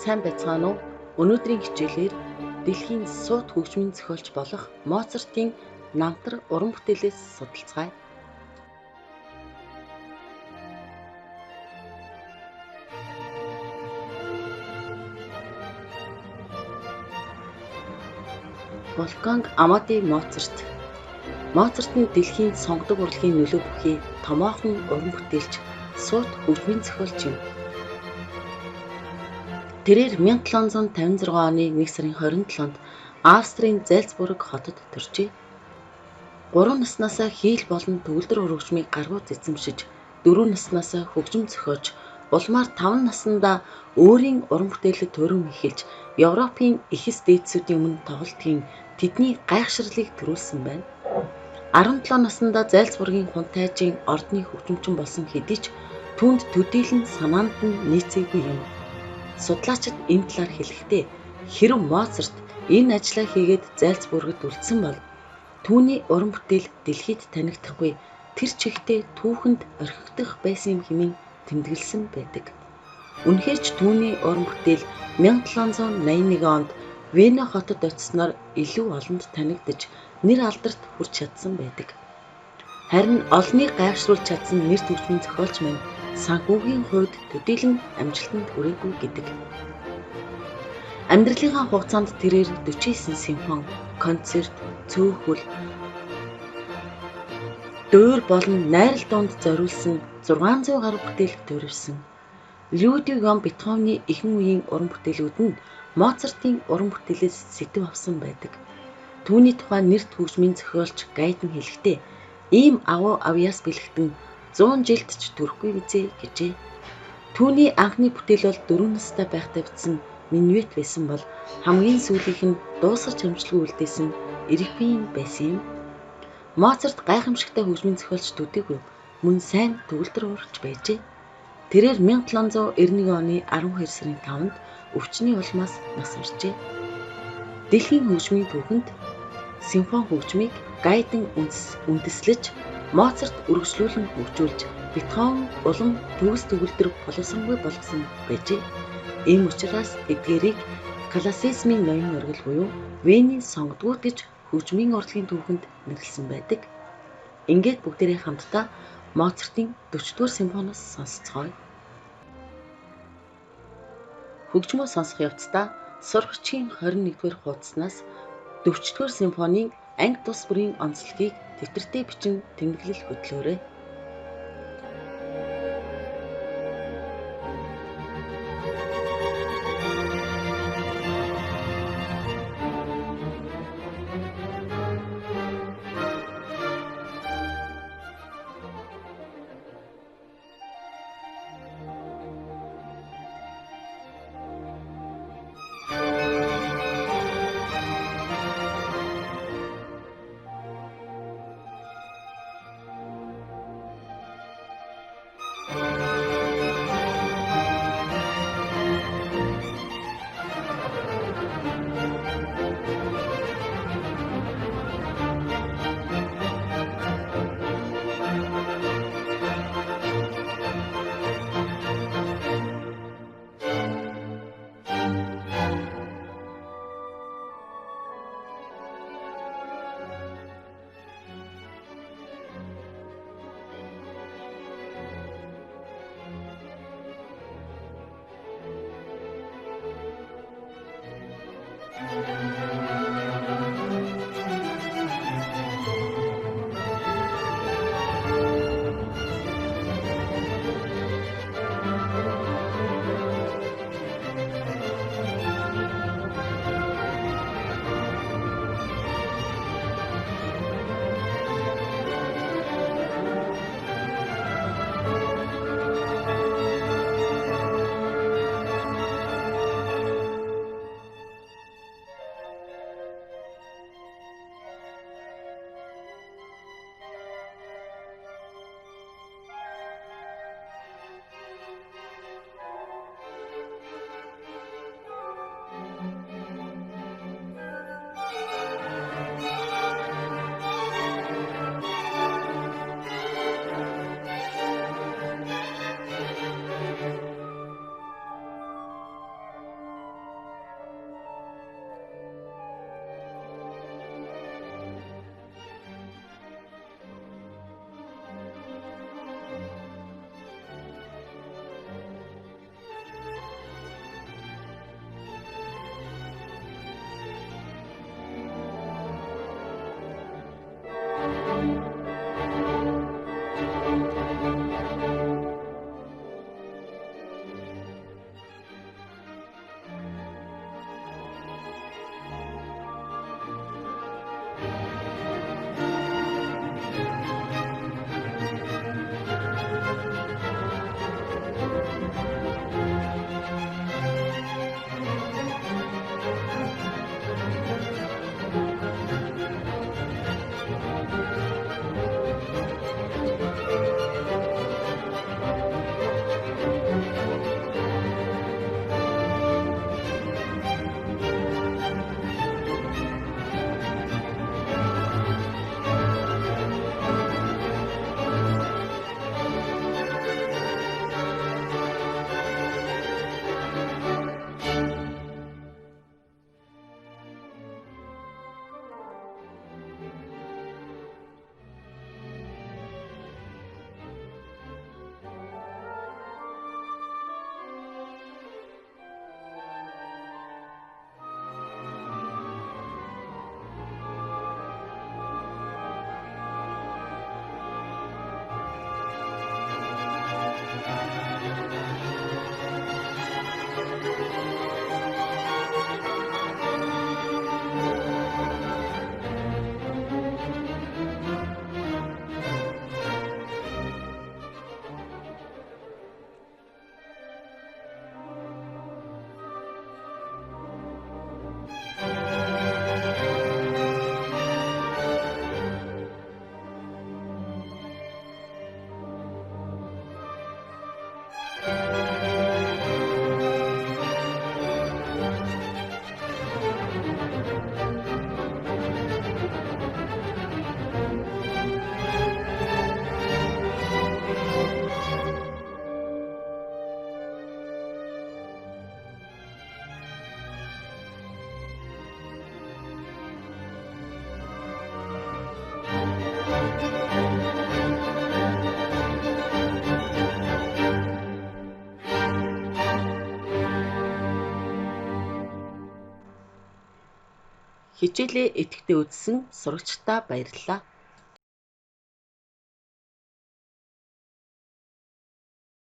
сайн байцгаана уу? Өнөөдрийн хичээлээр дэлхийн сууд хөгжмийн зохиолч болох Моцартын намтар уран бүтээлээс судалцгаая. Wolfgang Amadeus Mozart. Моцарт нь дэлхийн сонгодог урлагийн нөлөө бүхий томоохон уран бүтээлч, сууд хөгжмийн зохиолч юм. Тэрээр 1756 оны 1 сарын 27-нд Австрийн Зальцбург хотод төржээ. 3 наснаасаа хийл болон төгөлдөр урагшмыг гаргууж эзэмшиж, 4 наснаасаа хөгжим зохиож, улмаар 5 наснда өөрийн уран бүтээлд төрөн эхэлж, Европын эхэс дээдсүүдийн өмнө тоглолтын тэдний гайхширлыг төрүүлсэн байна. 17 наснда Зальцбургийн хунтайжийн ордны хөгжимчин болсон хэдий ч түүнд төдийлөн санаанд нь нийцээгүй юм. Судлаачид энэ талаар хэлэхдээ хэрэв Моцарт энэ ажлаа хийгээд Зальцбургт үлдсэн бол түүний уран бүтээл дэлхийд танигдахгүй, тэр чигтээ түүхэнд орхигдох байсан юм хэмээн тэмдэглэсэн байдаг. Үнэхээр ч түүний уран бүтээл 1781 онд Вене хотод очисноор илүү олонд танигдж, нэр алдарт хүрч чадсан байдаг. Харин олныг гайхшруулж чадсан нэр төгжмийн зохиолч маань санхүүгийн хувьд төдийлөн амжилтанд хүрээгүй гэдэг. Амьдралынхаа хугацаанд тэрээр 49 симфони, концерт, цөөхөл, дуур болон найрал дуунд зориулсан 600 гаруй бүтээл төрөвсөн. Людвиг van Beethoven-ийн ихэнх үеийн уран бүтээлүүд нь Моцартын уран бүтээлээс сэдэв авсан байдаг. Түүний тухай нэр төгжмийн зохиолч Гайдн хэлэхдээ ийм агуу авьяас бэлэгтэн 100 жилд ч төрөхгүй бизээ гэжээ. Түүний анхны бүтээл бол 4 настай байхдаа бичсэн Минует байсан бол хамгийн сүүлийнх нь дуусгаж амжилтгүй үлдээсэн Реквием байсан юм. Моцарт гайхамшигтай хөгжмийн зохиолч төдийгүй мөн сайн төгөлдөр урагч байжээ. Тэрээр 1791 оны 12 сарын 5-нд өвчний улмаас нас баржээ. Дэлхийн хөгжмийн түүхэнд симфони хөгжмийг Гайдн үндэслэж, Моцарт үргэлжлүүлэн хөгжүүлж, Бетховен улам төгс төгөлдөр боловсронгүй болгосон байжээ. Ийм учраас эдгээрийг классицизмын ноён оргил буюу Венийн сонгодгууд гэж хөгжмийн урлагийн түүхэнд нэрлэсэн байдаг. Ингээд бүгдээрээ хамтдаа Моцартын 40-р симфониос сонсцгоё. Хөгжмөө сонсох явцдаа сурагчийн 21-р хуудаснаас 40-р симфонийн анги тус бүрийн онцлогийг тэмдэгтээ бичин тэмдэглэл хөтлөөрэй. Хичээлээ идэвхтэй үзсэн сурагчдаа баярлалаа.